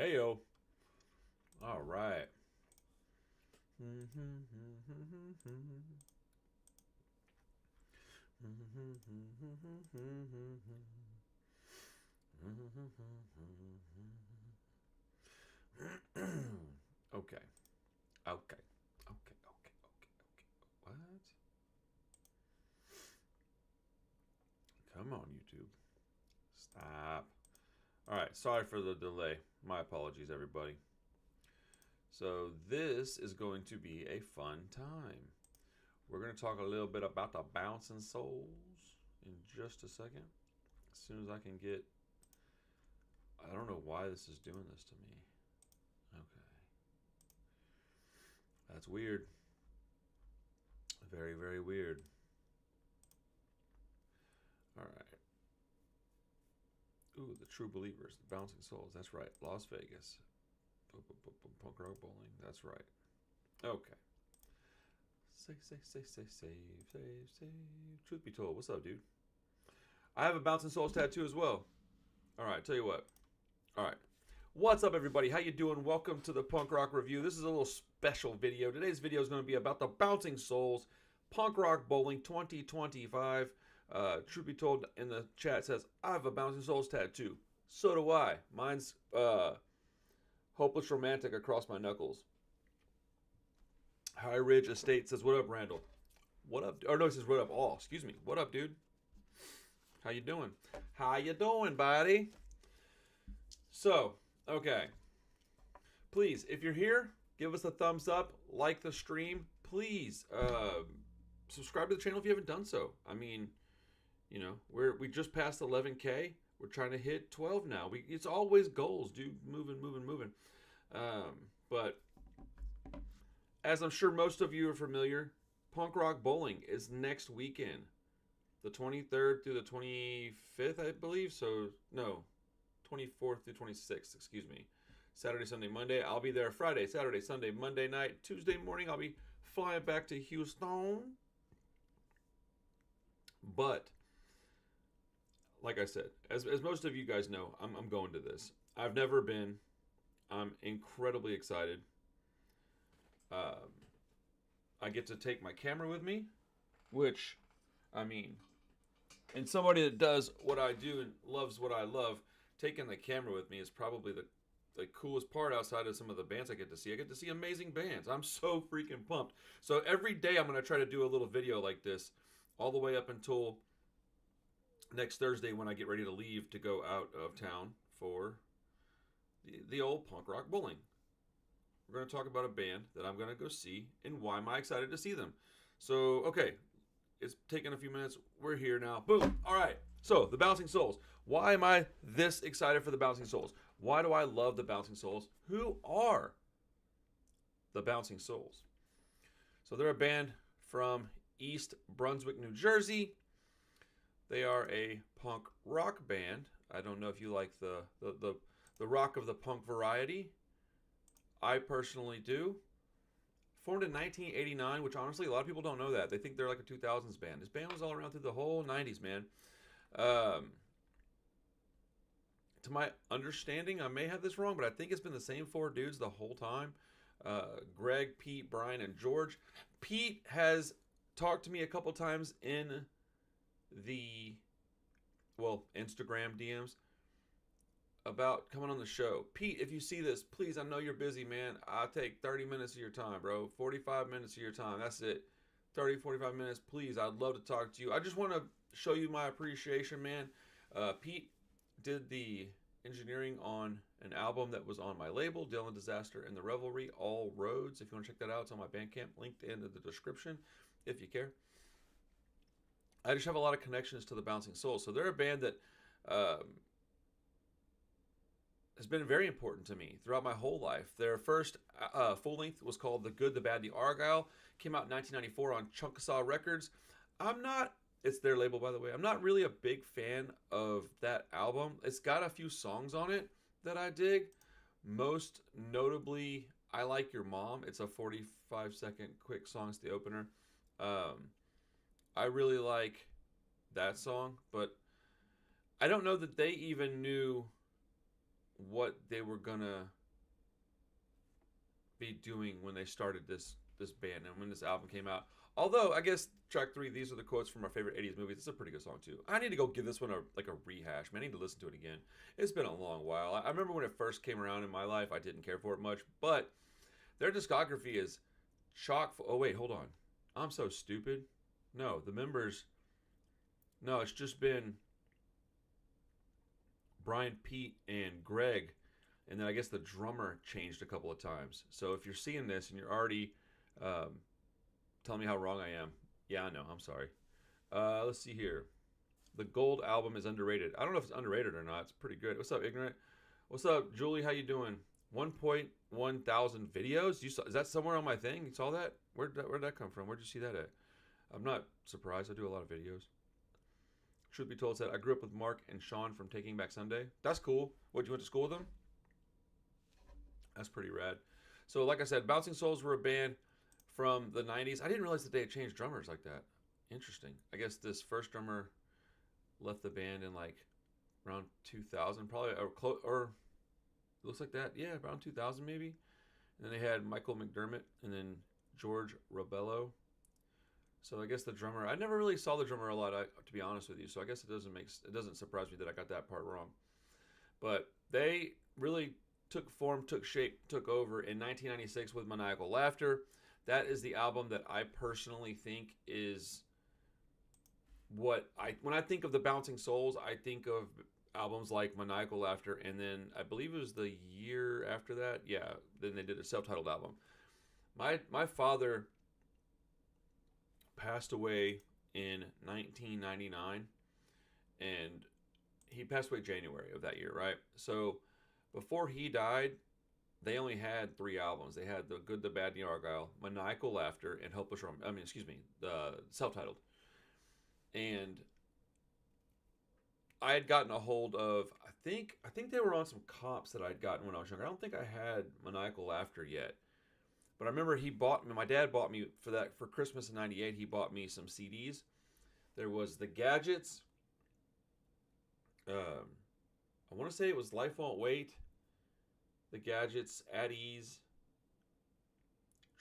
Heyo. All right. Okay. Okay. Okay. What? Come on, YouTube. Stop. All right. Sorry for the delay. My apologies, everybody. So, this is going to be a fun time. We're going to talk a little bit about the bouncing souls in just a second. As soon as I can get. I don't know why this is doing this to me. Okay. That's weird. Very, very weird. All right. Ooh, the True Believers, the Bouncing Souls. That's right. Las Vegas. Punk rock bowling. That's right. Okay. Save. Truth be told, what's up, dude? I have a Bouncing Souls tattoo as well. All right, tell you what. All right. What's up, everybody? How you doing? Welcome to the Punk Rock Review. This is a little special video. Today's video is going to be about the Bouncing Souls Punk Rock Bowling 2025. Truth be told, in the chat says, I have a Bouncing Souls tattoo. So do I. Mine's Hopeless Romantic across my knuckles. High Ridge Estate says, what up, Randall? What up? Or no, it says, what up, all. Excuse me. What up, dude? How you doing? How you doing, buddy? So, okay. Please, if you're here, give us a thumbs up. Like the stream. Please, subscribe to the channel if you haven't done so. I mean, you know, we just passed 11K. We're trying to hit 12 now. It's always goals, dude. Moving. But as I'm sure most of you are familiar, Punk Rock Bowling is next weekend, the 23rd through the 25th, I believe. So no, 24th through 26th. Excuse me. Saturday, Sunday, Monday. I'll be there Friday, Saturday, Sunday, Monday night. Tuesday morning, I'll be flying back to Houston. But like I said, as most of you guys know, I'm going to this. I've never been. I'm incredibly excited. I get to take my camera with me, which, I mean, and somebody that does what I do and loves what I love, taking the camera with me is probably the coolest part outside of some of the bands I get to see. I get to see amazing bands. I'm so freaking pumped. So every day I'm going to try to do a little video like this all the way up until next Thursday when I get ready to leave to go out of town for the old Punk Rock Bowling. We're going to talk about a band that I'm going to go see and why am I excited to see them. So, okay, it's taken a few minutes. We're here now. Boom. All right. So, the Bouncing Souls. Why am I this excited for the Bouncing Souls? Why do I love the Bouncing Souls? Who are the Bouncing Souls? So, they're a band from East Brunswick, New Jersey. They are a punk rock band. I don't know if you like the rock of the punk variety. I personally do. Formed in 1989, which honestly a lot of people don't know that. They think they're like a 2000s band. This band was all around through the whole 90s, man. To my understanding, I may have this wrong, but I think it's been the same four dudes the whole time. Greg, Pete, Brian, and George. Pete has talked to me a couple times in the, Instagram DMs about coming on the show. Pete, if you see this, please, I know you're busy, man. I'll take 30 minutes of your time, bro. 45 minutes of your time. That's it. 30, 45 minutes. Please, I'd love to talk to you. I just want to show you my appreciation, man. Pete did the engineering on an album that was on my label, Dylan Disaster and the Revelry, All Roads. If you want to check that out, it's on my Bandcamp, linked in the description, if you care. I just have a lot of connections to the Bouncing Souls. So they're a band that has been very important to me throughout my whole life. Their first full length was called The Good, the Bad, the Argyle. Came out in 1994 on Chunkasaw Records. It's their label, by the way. I'm not really a big fan of that album. It's got a few songs on it that I dig. Most notably, I Like Your Mom. It's a 45-second quick song. It's the opener. I really like that song, but I don't know that they even knew what they were gonna be doing when they started this band and when this album came out. Although I guess track 3, these are the quotes from our favorite 80s movies. It's a pretty good song too. I need to go give this one a rehash. Man, I need to listen to it again. It's been a long while. I remember when it first came around in my life, I didn't care for it much, but their discography is chock full. Oh wait, hold on. I'm so stupid. No, the members. No, it's just been Brian, Pete, and Greg, and then I guess the drummer changed a couple of times. So if you're seeing this and you're already telling me how wrong I am, yeah, I know. I'm sorry. Let's see here. The Gold album is underrated. I don't know if it's underrated or not. It's pretty good. What's up, Ignorant? What's up, Julie? How you doing? 1.1 thousand videos. You saw? Is that somewhere on my thing? You saw that? Where'd that come from? Where'd you see that at? I'm not surprised. I do a lot of videos. Truth be told, said I grew up with Mark and Sean from Taking Back Sunday. That's cool. What, you went to school with them? That's pretty rad. So, like I said, Bouncing Souls were a band from the 90s. I didn't realize that they had changed drummers like that. Interesting. I guess this first drummer left the band in like around 2000, probably, or looks like that. Yeah, around 2000 maybe. And then they had Michael McDermott and then George Robello. So I guess the drummer, I never really saw the drummer a lot, to be honest with you. So I guess it doesn't surprise me that I got that part wrong. But they really took form, took shape, took over in 1996 with Maniacal Laughter. That is the album that I personally think is when I think of the Bouncing Souls, I think of albums like Maniacal Laughter, and then I believe it was the year after that. Yeah, then they did a self-titled album. My father passed away in 1999, and he passed away January of that year, right? So before he died, they only had 3 albums. They had The Good, the Bad, and the Argyle, Maniacal Laughter, and Hopeless Romantic. Self-titled. And I had gotten a hold of, I think they were on some comps that I'd gotten when I was younger. I don't think I had Maniacal Laughter yet. But I remember my dad bought me for Christmas in 98, he bought me some CDs. There was The Gadgets. I want to say it was Life Won't Wait. The Gadgets, At Ease.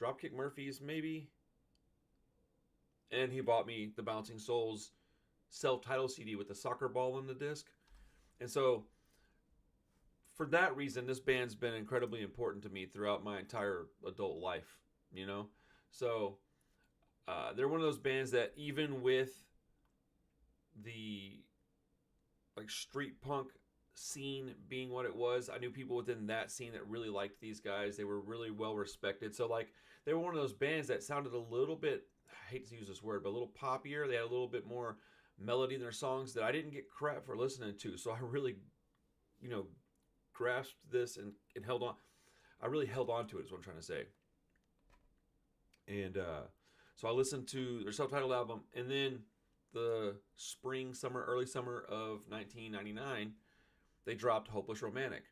Dropkick Murphys, maybe. And he bought me the Bouncing Souls self-titled CD with the soccer ball on the disc. And so, for that reason, this band's been incredibly important to me throughout my entire adult life, you know? So, they're one of those bands that even with the, like, street punk scene being what it was, I knew people within that scene that really liked these guys. They were really well respected. So, like, they were one of those bands that sounded a little bit, I hate to use this word, but a little poppier. They had a little bit more melody in their songs that I didn't get crap for listening to. So I really, grasped this and held on. I really held on to it is what I'm trying to say. And so I listened to their self-titled album. And then the early summer of 1999, they dropped Hopeless Romantic.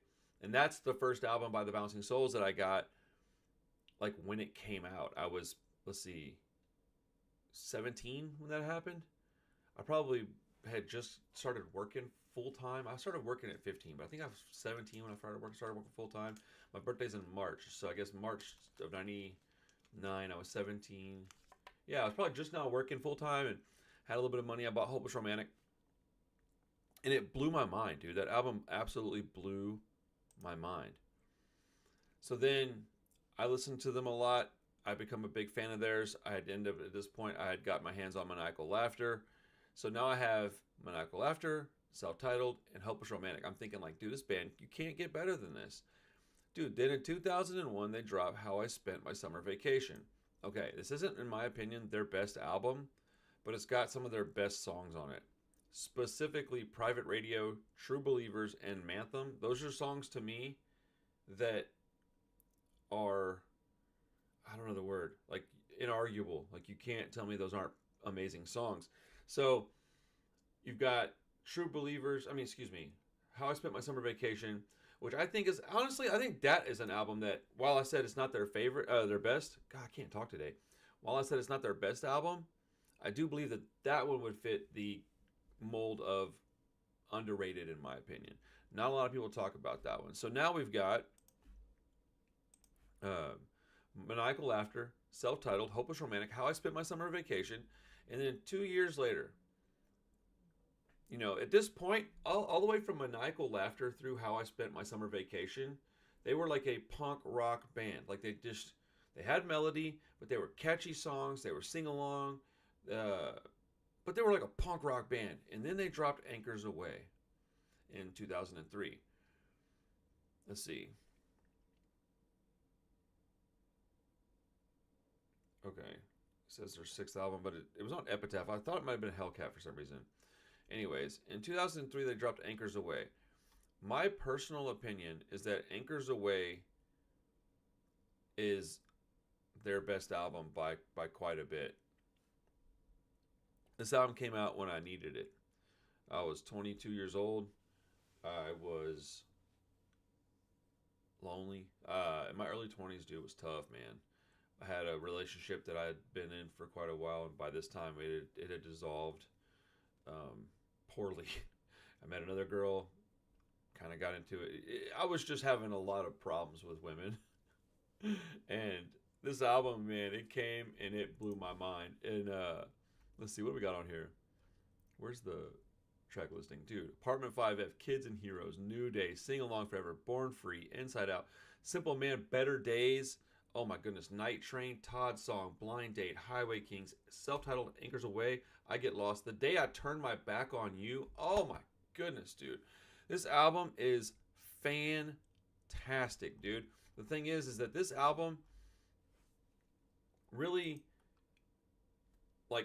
And that's the first album by the Bouncing Souls that I got, like, when it came out. I was, 17 when that happened. I probably had just started working full-time. I started working at 15, but I think I was 17 when I started working full-time. My birthday's in March, so I guess March of 99, I was 17. Yeah, I was probably just now working full-time and had a little bit of money. I bought Hopeless Romantic. And it blew my mind, dude. That album absolutely blew my mind. So then I listened to them a lot. I become a big fan of theirs. At this point, I had got my hands on Maniacal Laughter. So now I have Maniacal Laughter, self-titled, and Hopeless Romantic. I'm thinking, like, dude, this band, you can't get better than this. Dude, then in 2001, they dropped How I Spent My Summer Vacation. Okay, this isn't, in my opinion, their best album, but it's got some of their best songs on it. Specifically, Private Radio, True Believers, and Manthem. Those are songs to me that are, I don't know the word, like, inarguable. Like, you can't tell me those aren't amazing songs. So, you've got True Believers, How I Spent My Summer Vacation, which I think is, honestly, I think that is an album that, while I said it's not their favorite, their best, God, I can't talk today. While I said it's not their best album, I do believe that that one would fit the mold of underrated, in my opinion. Not a lot of people talk about that one. So now we've got uh, Maniacal Laughter, self-titled, Hopeless Romantic, How I Spent My Summer Vacation, and then 2 years later, at this point, all the way from Maniacal Laughter through How I Spent My Summer Vacation, they were like a punk rock band. Like they had melody, but they were catchy songs. They were sing along, but they were like a punk rock band. And then they dropped Anchors Away in 2003. Let's see. Okay, it says their sixth album, but it was on Epitaph. I thought it might have been Hellcat for some reason. Anyways, in 2003 they dropped Anchors Away. My personal opinion is that Anchors Away is their best album by quite a bit. This album came out when I needed it. I was 22 years old. I was lonely. In my early 20s, dude, it was tough, man. I had a relationship that I had been in for quite a while, and by this time it had dissolved poorly. I met another girl, kind of got into it. I was just having a lot of problems with women. And this album, man, it came and it blew my mind. And let's see, what do we got on here? Where's the track listing? Dude, Apartment 5F, Kids and Heroes, New Day, Sing Along Forever, Born Free, Inside Out, Simple Man, Better Days, oh my goodness, Night Train, Todd Song, Blind Date, Highway Kings, self-titled Anchors Away, I Get Lost, The Day I Turned My Back on You. Oh my goodness, dude. This album is fantastic, dude. The thing is that this album really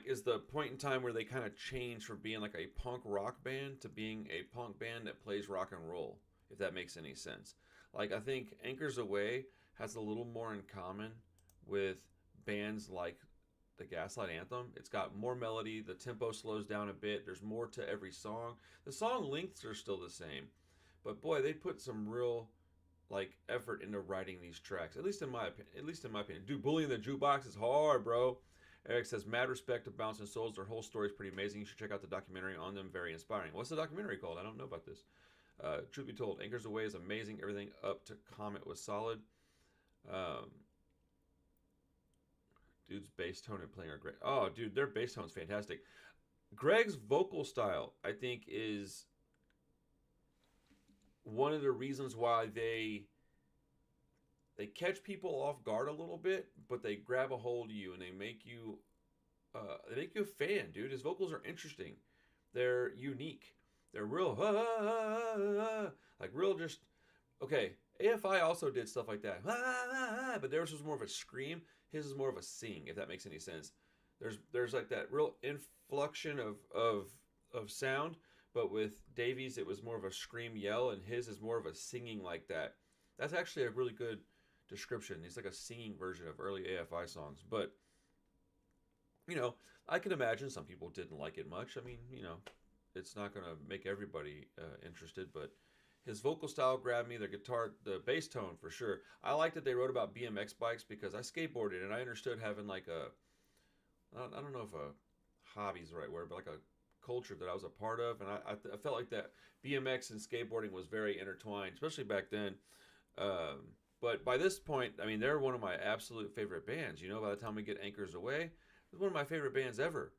is the point in time where they kind of changed from being like a punk rock band to being a punk band that plays rock and roll, if that makes any sense. I think Anchors Away has a little more in common with bands like the Gaslight Anthem. It's got more melody, the tempo slows down a bit, there's more to every song. The song lengths are still the same, but boy, they put some real effort into writing these tracks. At least in my opinion. Dude, Bully in the Jukebox is hard, bro. Eric says, mad respect to Bouncing Souls. Their whole story is pretty amazing. You should check out the documentary on them. Very inspiring. What's the documentary called? I don't know about this. Truth be told, Anchors Away is amazing. Everything up to Comet was solid. Dude's bass tone and playing are great. Oh, dude, their bass tone is fantastic. Greg's vocal style, I think, is one of the reasons why they catch people off guard a little bit, but they grab a hold of you and they make you a fan, dude. His vocals are interesting. They're unique. They're real, real just, okay, AFI also did stuff like that, but theirs was more of a scream. His is more of a sing, if that makes any sense. There's like that real inflection of sound, but with Davies it was more of a scream yell, and his is more of a singing like that. That's actually a really good description. He's like a singing version of early AFI songs, but I can imagine some people didn't like it much. I mean, it's not going to make everybody interested, but his vocal style grabbed me. The guitar, the bass tone for sure. I like that they wrote about BMX bikes because I skateboarded and I understood having I don't know if a hobby is the right word, but like a culture that I was a part of, and I felt like that BMX and skateboarding was very intertwined, especially back then. But by this point, I mean, they're one of my absolute favorite bands. By the time we get Anchors Away, it's one of my favorite bands ever.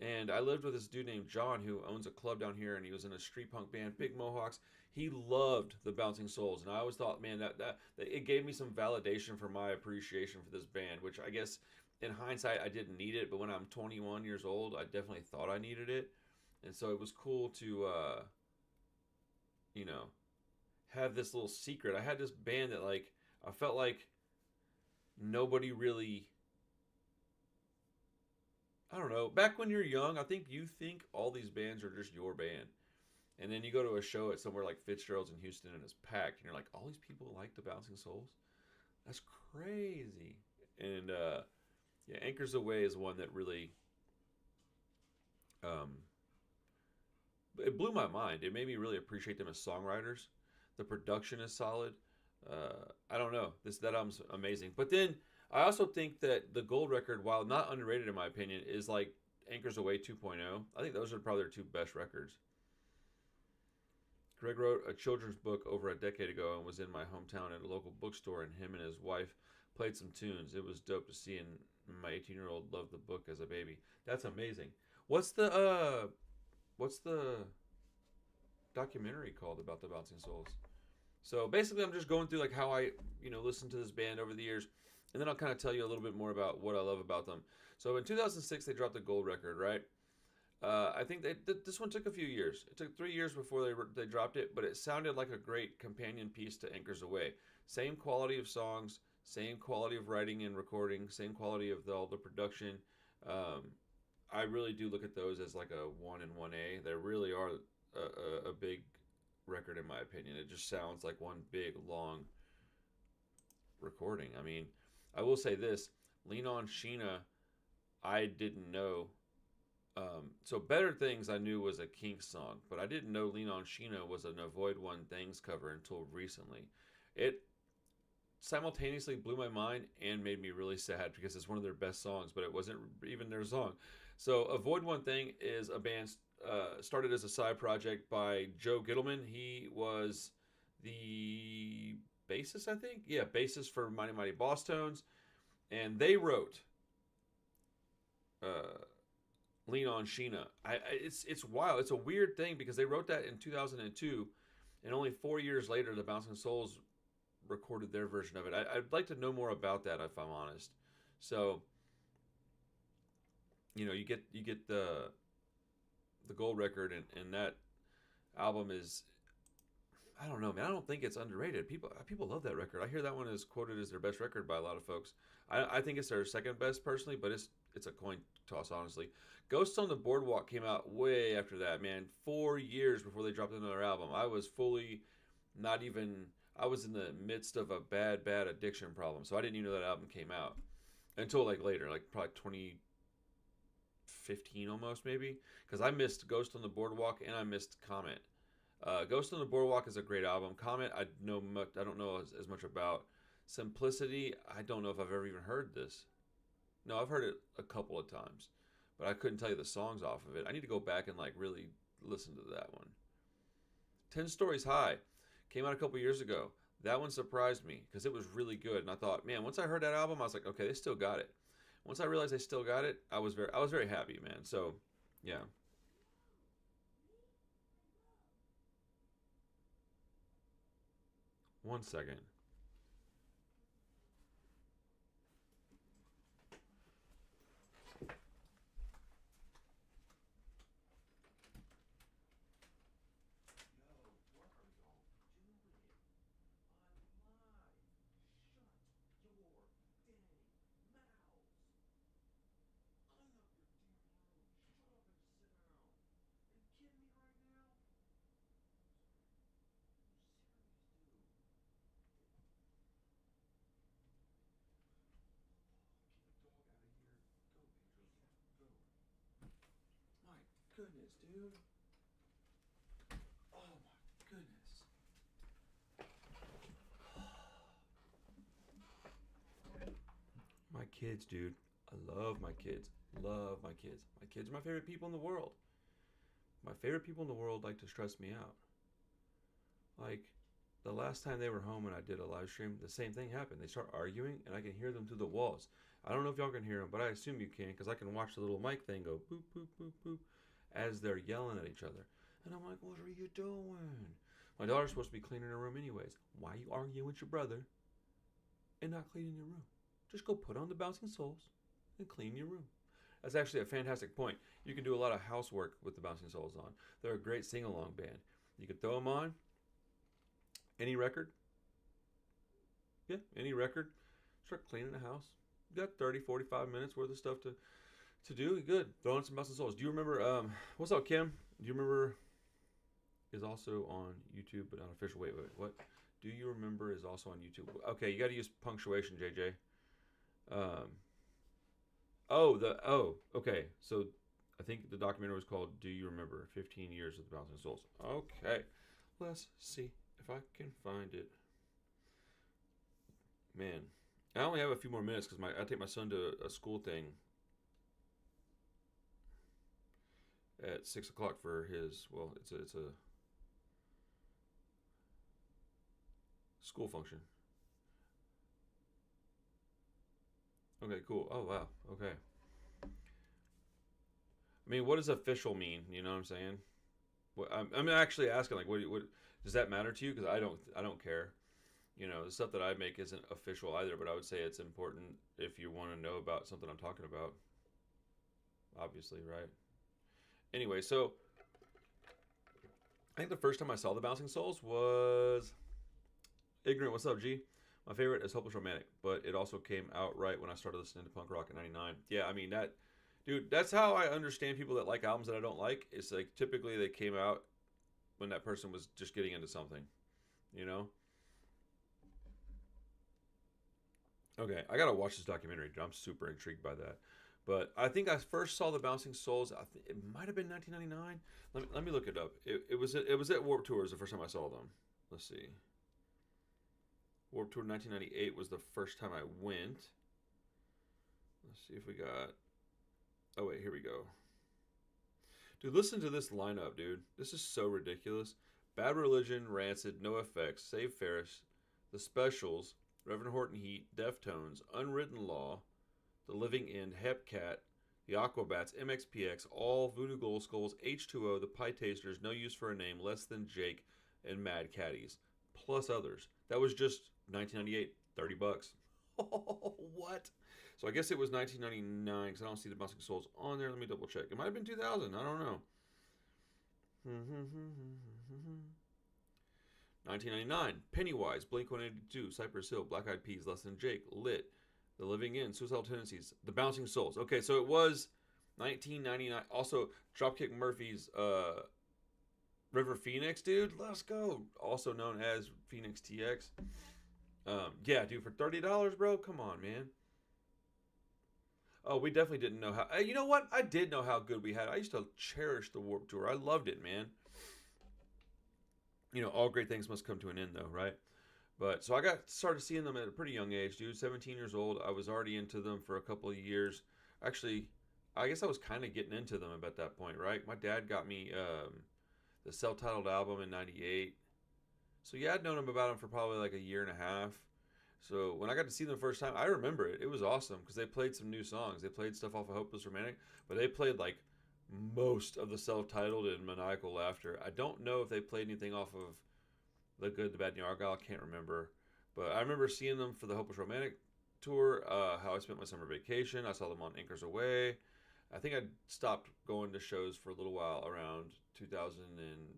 And I lived with this dude named John who owns a club down here, and he was in a street punk band, Big Mohawks. He loved the Bouncing Souls, and I always thought, man, that it gave me some validation for my appreciation for this band, which I guess in hindsight I didn't need it, but when I'm 21 years old, I definitely thought I needed it. And so it was cool to, have this little secret. I had this band that I felt like nobody really, I don't know, back when you're young, I think you think all these bands are just your band. And then you go to a show at somewhere like Fitzgerald's in Houston and it's packed, and you're like, all these people like the Bouncing Souls? That's crazy. And Anchors Away is one that really, it blew my mind. It made me really appreciate them as songwriters. The production is solid. I don't know. That album's amazing. But then I also think that the Gold record, while not underrated in my opinion, is like Anchors Away 2.0. I think those are probably their two best records. Greg wrote a children's book over a decade ago and was in my hometown at a local bookstore, and him and his wife played some tunes. It was dope to see, and my 18-year-old loved the book as a baby. That's amazing. What's the documentary called about the Bouncing Souls? So basically, I'm just going through like how I listened to this band over the years, and then I'll kind of tell you a little bit more about what I love about them. So in 2006, they dropped a gold record, right? I think this one took a few years. It took 3 years before they dropped it, but it sounded like a great companion piece to Anchors Away. Same quality of songs, same quality of writing and recording, same quality of all the production. Um, I really do look at those as like a 1 and 1A. They really are a big record in my opinion. It just sounds like one big long recording. I mean, I will say this: Lean on Sheena, I didn't know. So Better Things I knew was a Kinks song, but I didn't know Lean on Sheena was an Avoid One Things cover until recently. It simultaneously blew my mind and made me really sad because it's one of their best songs, but it wasn't even their song. So Avoid One Thing is a band started as a side project by Joe Gittleman. He was the bassist, I think. Yeah, bassist for Mighty Mighty Boss Tones. And they wrote uh, Lean on Sheena. It's wild. It's a weird thing because they wrote that in 2002, and only 4 years later, the Bouncing Souls recorded their version of it. I'd like to know more about that if I'm honest. So, you get the gold record, and that album is, I don't know, man. I don't think it's underrated. People love that record. I hear that one is quoted as their best record by a lot of folks. I think it's their second best personally, but it's a coin toss, honestly. Ghosts on the Boardwalk came out way after that, man. 4 years before they dropped another album. I was fully not even. I was in the midst of a bad addiction problem, so I didn't even know that album came out until like later, like probably 2015 almost maybe, because I missed Ghost on the Boardwalk and I missed Comet. Ghost on the Boardwalk is a great album. Comet, I don't know as much about. Simplicity, I don't know if I've ever even heard this. No, I've heard it a couple of times, but I couldn't tell you the songs off of it. I need to go back and like really listen to that one. 10 Stories High came out a couple years ago. That one surprised me because it was really good, and I thought, man, once I heard that album, I was like, okay, they still got it. Once I realized they still got it, I was very happy, man. So, yeah. One second. My goodness, dude. Oh my goodness. My kids, dude. I love my kids. Love my kids. My kids are my favorite people in the world. My favorite people in the world like to stress me out. Like, the last time they were home and I did a live stream, the same thing happened. They start arguing and I can hear them through the walls. I don't know if y'all can hear them, but I assume you can because I can watch the little mic thing go boop, boop, boop, boop as they're yelling at each other. And I'm like, what are you doing? My daughter's supposed to be cleaning her room anyways. Why are you arguing with your brother and not cleaning your room? Just go put on the Bouncing Souls and clean your room. That's actually a fantastic point. You can do a lot of housework with the Bouncing Souls on. They're a great sing-along band. You can throw them on any record. Yeah, any record. Start cleaning the house. You got 30, 45 minutes worth of stuff to do. Good. Throw in some Bouncing Souls. Do you remember, what's up, Kim? Do you remember is also on YouTube, but unofficial? Wait, what? Do you remember is also on YouTube? Okay, you got to use punctuation, JJ. Okay. So I think the documentary was called Do You Remember 15 Years of the Bouncing Souls. Okay. Let's see if I can find it. Man, I only have a few more minutes because I take my son to a school thing at 6 o'clock for his. Well, it's a School function. Okay, cool. Oh wow. Okay. I mean, what does official mean? You know what I'm saying? I'm actually asking, like, what does that matter to you? Because I don't care. You know, the stuff that I make isn't official either, but I would say it's important if you want to know about something I'm talking about. Obviously, right? Anyway, so I think the first time I saw the Bouncing Souls was Ignorant. What's up, G? My favorite is Hopeless Romantic, but it also came out right when I started listening to punk rock in '99. Yeah, I mean that, dude. That's how I understand people that like albums that I don't like. It's like typically they came out when that person was just getting into something, you know. Okay, I gotta watch this documentary. Dude. I'm super intrigued by that. But I think I first saw the Bouncing Souls. I think it might have been 1999. Let me look it up. It was at Warped Tour. Was the first time I saw them. Let's see. Warped Tour 1998 was the first time I went. Let's see if we got. Oh wait, here we go. Dude, listen to this lineup, dude. This is so ridiculous. Bad Religion, Rancid, No Effects, Save Ferris, The Specials, Reverend Horton Heat, Deftones, Unwritten Law, The Living End, Hepcat, The Aquabats, MXPX, All, Voodoo Glow Skulls, H2O, The Pie Tasters, No Use for a Name, Less Than Jake, and Mad Caddies, plus others. That was just 1998, $30. What? So I guess it was 1999 because I don't see the Bouncing Souls on there. Let me double check. It might have been 2000. I don't know. 1999, Pennywise, Blink 182, Cypress Hill, Black Eyed Peas, Less Than Jake, Lit, The Living End, Suicidal Tendencies, The Bouncing Souls. Okay, so it was 1999. Also, Dropkick Murphys, River Phoenix, dude. Let's go. Also known as Phoenix TX. Yeah, dude, for $30, bro. Come on, man. Oh, we definitely didn't know how. You know what? I did know how good we had. I used to cherish the Warped Tour. I loved it, man. You know, all great things must come to an end, though, right? But so I got started seeing them at a pretty young age, dude. 17 years old. I was already into them for a couple of years. Actually, I guess I was kind of getting into them at that point, right? My dad got me the self-titled album in '98. So yeah, I'd known about them for probably like a year and a half. So when I got to see them the first time, I remember it. It was awesome because they played some new songs. They played stuff off of Hopeless Romantic, but they played like most of the self-titled and Maniacal Laughter. I don't know if they played anything off of The Good, the Bad, and the Argyle. I can't remember, but I remember seeing them for the Hopeless Romantic tour. How I spent my summer vacation. I saw them on Anchors Away. I think I stopped going to shows for a little while around 2000 and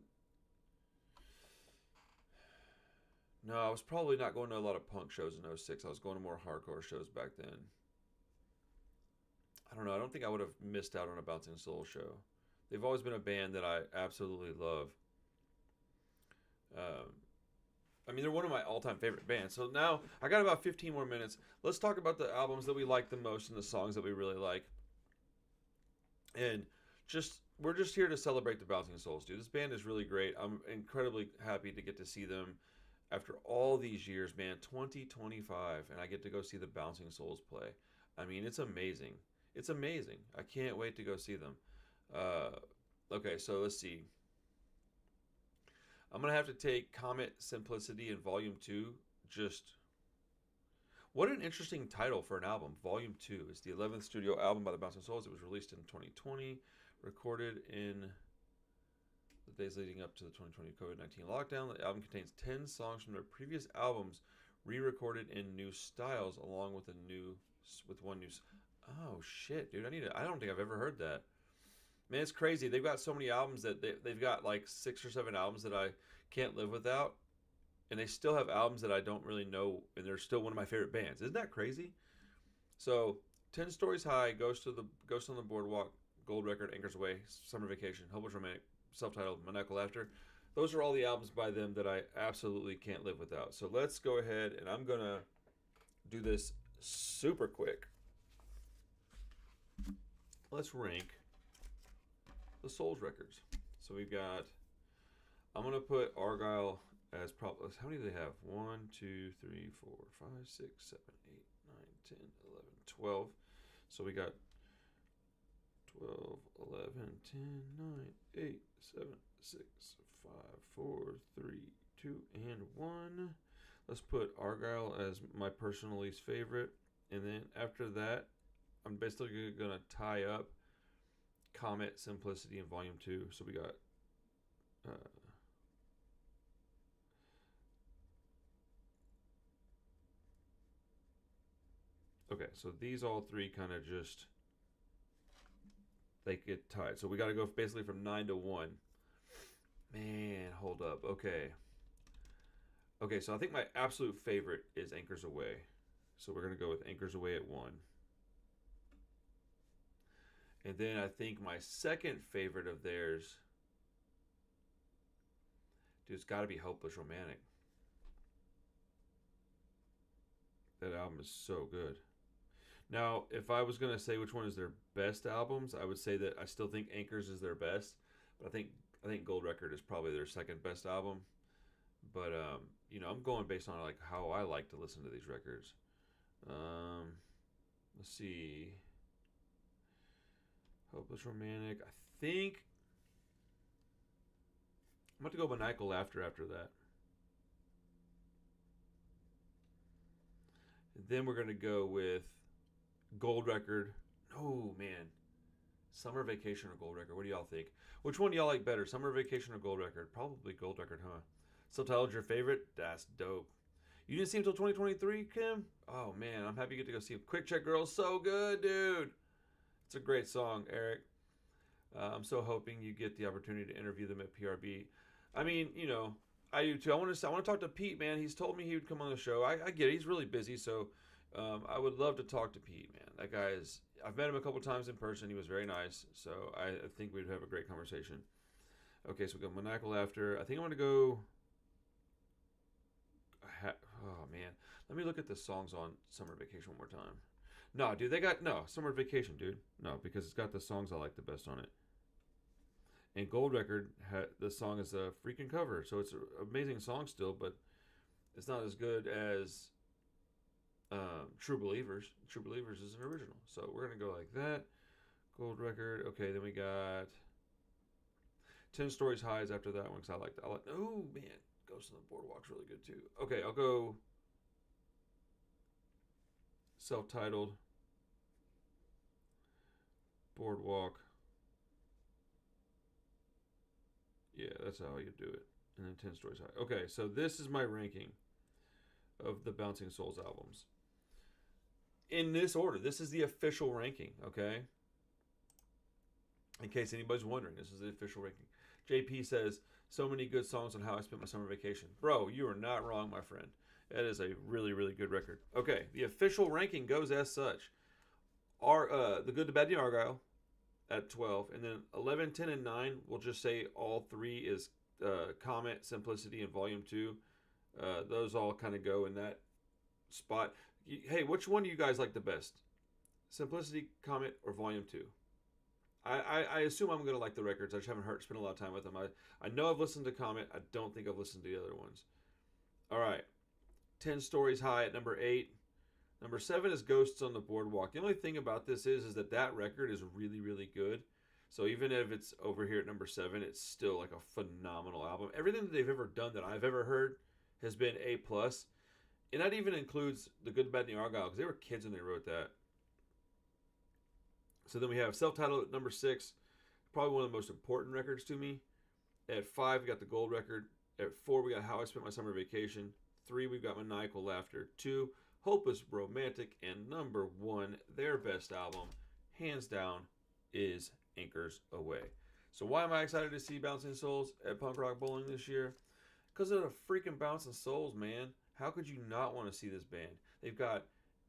no, I was probably not going to a lot of punk shows in '06. I was going to more hardcore shows back then. I don't know. I don't think I would have missed out on a Bouncing Soul show. They've always been a band that I absolutely love. Um, I mean, they're one of my all-time favorite bands. So now I got about 15 more minutes. Let's talk about the albums that we like the most and the songs that we really like. And we're just here to celebrate the Bouncing Souls, dude. This band is really great. I'm incredibly happy to get to see them after all these years, man. 2025, and I get to go see the Bouncing Souls play. I mean, it's amazing. It's amazing. I can't wait to go see them. Okay, so let's see. I'm gonna have to take Comet Simplicity in Volume 2. Just what an interesting title for an album. Volume 2 is the 11th studio album by the Bouncing Souls. It was released in 2020, recorded in the days leading up to the 2020 COVID-19 lockdown. The album contains 10 songs from their previous albums, re-recorded in new styles, along with one new. Oh shit, dude! I don't think I've ever heard that. Man, it's crazy. They've got so many albums that they've got like 6 or 7 albums that I can't live without, and they still have albums that I don't really know, and they're still one of my favorite bands. Isn't that crazy? So, 10 Stories High, Ghost on the Boardwalk, Gold Record, Anchors Away, Summer Vacation, Hopeless Romantic, self-titled, Maniacal Laughter. Those are all the albums by them that I absolutely can't live without. So let's go ahead, and I'm gonna do this super quick. Let's rank the Souls records. So we've got, I'm going to put Argyle as probably, how many do they have? 1, 2, 3, 4, 5, 6, 7, 8, 9, 10, 11, 12. So we got 12, 11, 10, 9, 8, 7, 6, 5, 4, 3, 2, and 1. Let's put Argyle as my personal least favorite. And then after that, I'm basically going to tie up Comet, Simplicity, and Volume 2. So we got... okay, so these all three kind of just... they get tied. So we got to go basically from 9 to 1. Man, hold up. Okay. Okay, so I think my absolute favorite is Anchors Away. So we're going to go with Anchors Away at 1. And then I think my second favorite of theirs, dude, it's got to be Hopeless Romantic. That album is so good. Now, if I was going to say which one is their best albums, I would say that I still think Anchors is their best, but I think Gold Record is probably their second best album. But you know, I'm going based on like how I like to listen to these records. Let's see. Hopeless Romantic. I think I'm going to go Maniacal Laughter after that. And then we're going to go with Gold Record. Oh, man. Summer Vacation or Gold Record? What do y'all think? Which one do y'all like better? Summer Vacation or Gold Record? Probably Gold Record, huh? Subtitled your favorite? That's dope. You didn't see him until 2023, Kim? Oh, man. I'm happy you get to go see him. Quick Check Girl, so good, dude. It's a great song, Eric. I'm so hoping you get the opportunity to interview them at PRB. I mean, you know, I do too. I want to talk to Pete, man. He's told me he would come on the show. I get it. He's really busy, so I would love to talk to Pete, man. That guy is... I've met him a couple times in person. He was very nice, so I think we'd have a great conversation. Okay, so we got Maniacal Laughter. I think I'm going to go... oh, man. Let me look at the songs on Summer Vacation one more time. No, dude, they got... No, Summer Vacation, dude. No, because it's got the songs I like the best on it. And Gold Record, the song is a freaking cover. So it's an amazing song still, but it's not as good as True Believers. True Believers is an original. So we're going to go like that. Gold Record. Okay, then we got 10 Stories Highs after that one because I like that. Oh, man. Ghost on the Boardwalk's really good too. Okay, I'll go self-titled Boardwalk. Yeah, that's how you do it. And then 10 Stories High. Okay, so this is my ranking of the Bouncing Souls albums. In this order. This is the official ranking, okay? In case anybody's wondering, this is the official ranking. JP says, so many good songs on How I Spent My Summer Vacation. Bro, you are not wrong, my friend. That is a really, really good record. Okay, the official ranking goes as such. The Good, the Bad, the Argyle at 12. And then 11, 10, and 9, we'll just say all three is Comet, Simplicity, and Volume 2. Those all kind of go in that spot. Hey, which one do you guys like the best? Simplicity, Comet, or Volume 2? I assume I'm going to like the records. I just haven't spent a lot of time with them. I know I've listened to Comet. I don't think I've listened to the other ones. All right. 10 Stories High at number 8. Number 7 is Ghosts on the Boardwalk. The only thing about this is that record is really, really good. So even if it's over here at number 7, it's still like a phenomenal album. Everything that they've ever done that I've ever heard has been A+. And that even includes The Good, the Bad, and the Argyle, because they were kids when they wrote that. So then we have Self-Titled at number 6. Probably one of the most important records to me. At 5, we got the Gold Record. At 4, we got How I Spent My Summer Vacation. 3, we've got Maniacal Laughter. 2, Hopeless Romantic. And number 1, their best album, hands down, is Anchors Away. So why am I excited to see Bouncing Souls at Punk Rock Bowling this year? Because of the freaking Bouncing Souls, man. How could you not want to see this band? They've got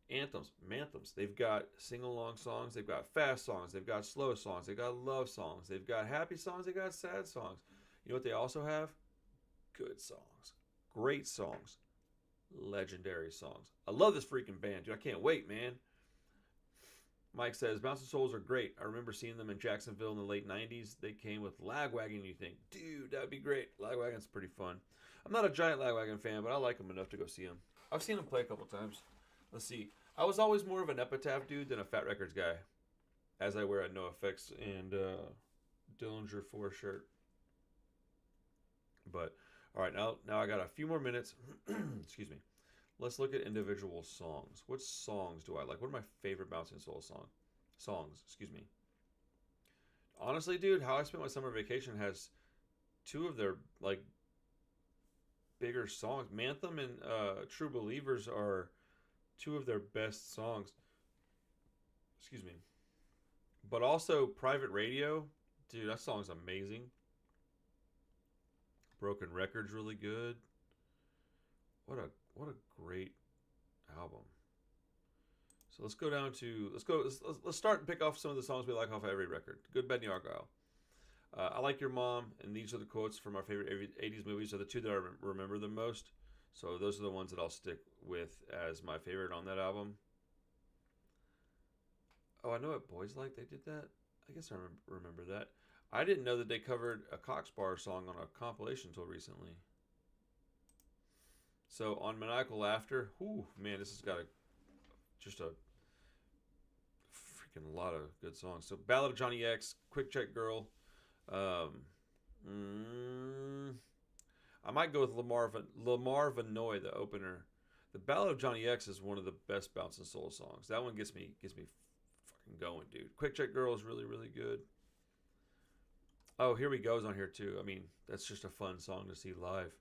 anthems, manthems. They've got sing-along songs. They've got fast songs. They've got slow songs. They've got love songs. They've got happy songs. They've got sad songs. You know what they also have? Good songs. Great songs. Legendary songs. I love this freaking band, dude. I can't wait, man. Mike says, Bouncing Souls are great. I remember seeing them in Jacksonville in the late 90s. They came with Lagwagon. You think, dude, that'd be great. Lagwagon's pretty fun. I'm not a giant Lagwagon fan, but I like them enough to go see them. I've seen them play a couple times. Let's see. I was always more of an Epitaph dude than a Fat Records guy, as I wear a NoFX and Dillinger 4 shirt. But, All right, now I got a few more minutes. Excuse me. Let's look at individual songs. What songs do I like? What are my favorite bouncing soul songs? Excuse me. Honestly, dude, How I Spent My Summer Vacation has two of their like bigger songs. Manthem and True Believers are two of their best songs. Excuse me. But also Private Radio, dude, that song's amazing. Broken Record's really good. What a great album. So let's go down to let's start and pick off some of the songs we like off of every record. Good, Bad, and the Argyle. I Like Your Mom, and these are the quotes from our favorite 80s movies. Are the two that I remember the most. So those are the ones that I'll stick with as my favorite on that album. Oh, I know what Boys Like. They did that. I guess I remember that. I didn't know that they covered a Cox Bar song on a compilation until recently. So on Maniacal Laughter, whew, man, this has got just a freaking lot of good songs. So Ballad of Johnny X, Quick Check Girl. I might go with Lamar Vanoy, the opener. The Ballad of Johnny X is one of the best bouncing soul songs. That one gets me fucking going, dude. Quick Check Girl is really, really good. Oh, Here We Go's on here too. I mean, that's just a fun song to see live.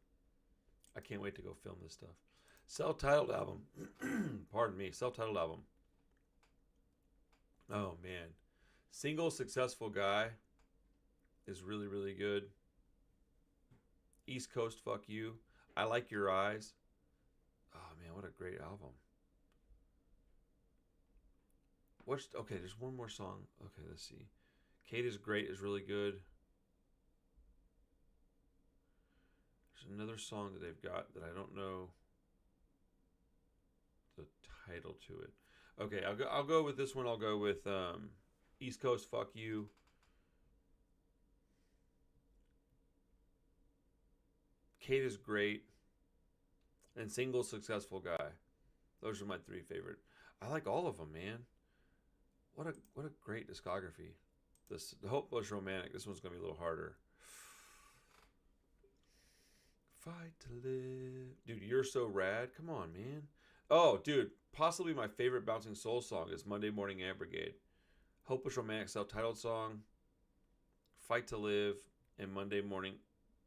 I can't wait to go film this stuff. Self-titled album. Pardon me. Self-titled album. Oh, man. Single Successful Guy is really, really good. East Coast Fuck You. I Like Your Eyes. Oh, man, what a great album. Okay, there's one more song. Okay, let's see. Kate Is Great is really good. There's another song that they've got that I don't know the title to it. Okay, I'll go with this one. I'll go with East Coast Fuck You. Kate Is Great. And Single Successful Guy. Those are my three favorite. I like all of them, man. What a great discography. The Hopeless Romantic. This one's gonna be a little harder. Fight to Live. Dude, You're So Rad. Come on, man. Oh, dude. Possibly my favorite bouncing soul song is Monday Morning Ant Brigade. Hopeless Romantic self-titled song. Fight to Live. And Monday Morning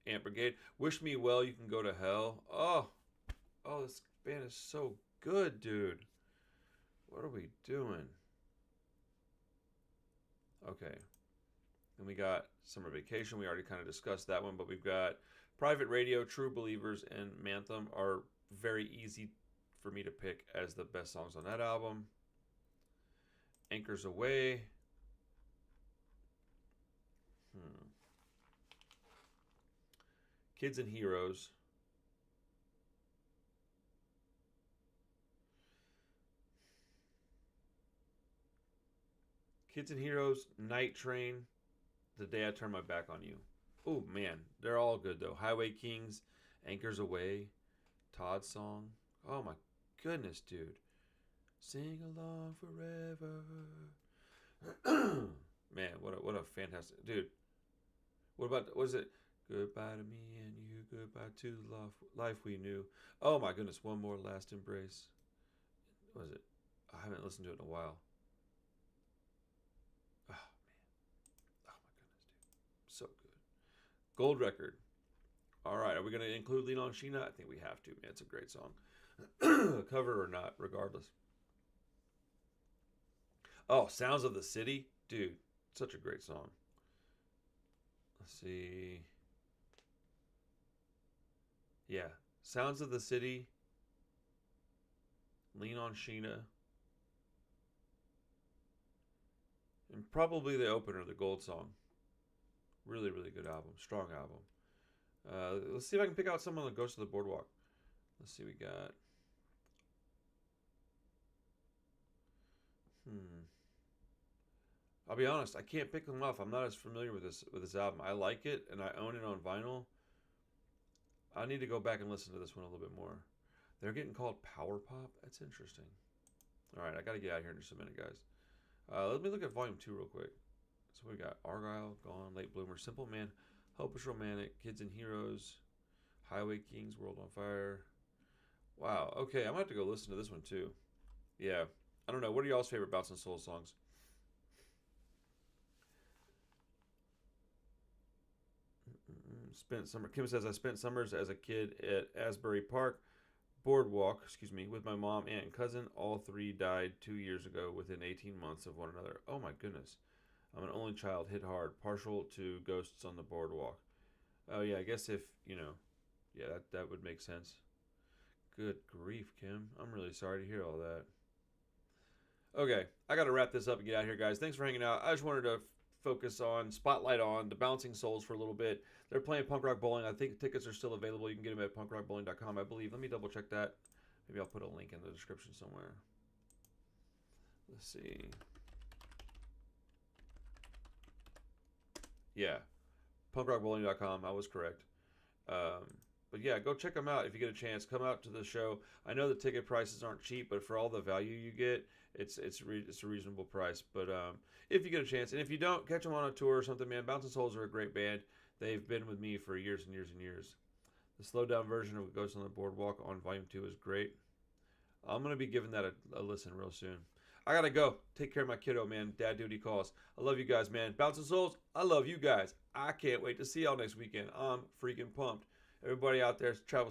Ant Brigade. Wish Me Well, You Can Go to Hell. Oh, this band is so good, dude. What are we doing? Okay. And we got Summer Vacation. We already kind of discussed that one, but we've got Private Radio, True Believers, and Manthem are very easy for me to pick as the best songs on that album. Anchors Away. Kids and Heroes. Kids and Heroes, Night Train, The Day I Turn My Back on You. Oh, man. They're all good, though. Highway Kings, Anchors Away, Todd's Song. Oh, my goodness, dude. Sing Along Forever. Man, what a fantastic... Dude, what is it? Goodbye to me and you, goodbye to the life we knew. Oh, my goodness. One More Last Embrace. What is it? I haven't listened to it in a while. Oh, man. Oh, my goodness, dude. So good. Gold Record. All right. Are we going to include Lean on Sheena? I think we have to, man. It's a great song. Cover or not, regardless. Oh, Sounds of the City. Dude, such a great song. Let's see. Yeah. Sounds of the City. Lean on Sheena. And probably the opener, the Gold Song. Really, really good album. Strong album. Let's see if I can pick out someone that goes to the Boardwalk. Let's see what we got. I'll be honest, I can't pick them off. I'm not as familiar with this album. I like it, and I own it on vinyl. I need to go back and listen to this one a little bit more. They're getting called power pop? That's interesting. All right, I got to get out of here in just a minute, guys. Let me look at Volume 2 real quick. So we got Argyle, Gone, Late Bloomer, Simple Man, Hopeless Romantic, Kids and Heroes, Highway Kings, World on Fire. Wow. Okay, I'm gonna have to go listen to this one too. Yeah. I don't know. What are y'all's favorite Bouncing Souls songs? Spent summer. Kim says I spent summers as a kid at Asbury Park Boardwalk, with my mom, aunt, and cousin. All three died 2 years ago within 18 months of one another. Oh my goodness. I'm an only child, hit hard, partial to ghosts on the boardwalk. Oh yeah, I guess if yeah, that would make sense. Good grief, Kim. I'm really sorry to hear all that. Okay, I got to wrap this up and get out of here, guys. Thanks for hanging out. I just wanted to focus on, spotlight on the Bouncing Souls for a little bit. They're playing Punk Rock Bowling. I think tickets are still available. You can get them at punkrockbowling.com, I believe. Let me double check that. Maybe I'll put a link in the description somewhere. Let's see. Yeah, punkrockbowling.com. I was correct. But yeah, go check them out if you get a chance. Come out to the show. I know the ticket prices aren't cheap, but for all the value you get, it's a reasonable price. But if you get a chance, and if you don't, catch them on a tour or something, man. Bouncing Souls are a great band. They've been with me for years and years and years. The slowed down version of Ghost on the Boardwalk on Volume 2 is great. I'm going to be giving that a listen real soon. I got to go. Take care of my kiddo, man. Dad duty calls. I love you guys, man. Bouncing Souls, I love you guys. I can't wait to see y'all next weekend. I'm freaking pumped. Everybody out there, travel